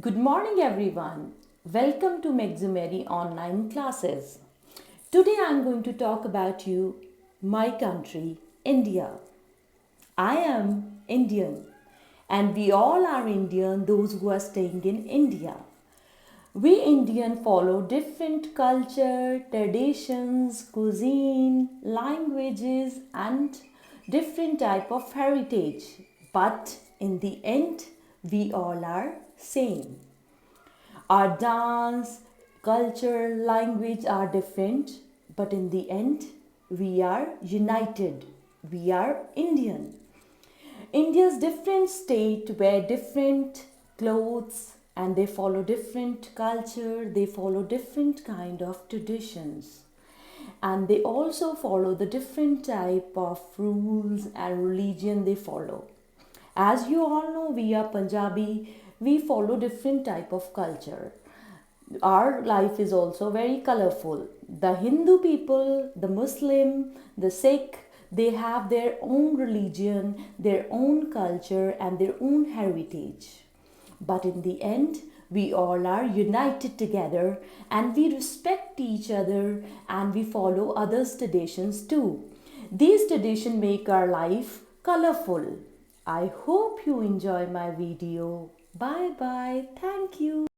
Good morning, everyone. Welcome to Mexumeri online classes. Today I'm going to talk about my country, India. I am Indian, and we all are Indian, those who are staying in India. We Indian follow different culture, traditions, cuisine, languages and different type of heritage. But in the end, we all are same. Our dance, culture, language are different, but in the end, we are united. We are Indian. India's different state wear different clothes and they follow different culture, they follow different kind of traditions. And they also follow the different type of rules and religion they follow. As you all know, we are Punjabi, we follow different type of culture. Our life is also very colorful. The Hindu people, the Muslim, the Sikh, they have their own religion, their own culture, and their own heritage. But in the end, we all are united together and we respect each other and we follow others' traditions too. These traditions make our life colorful. I hope you enjoy my video. Bye bye. Thank you.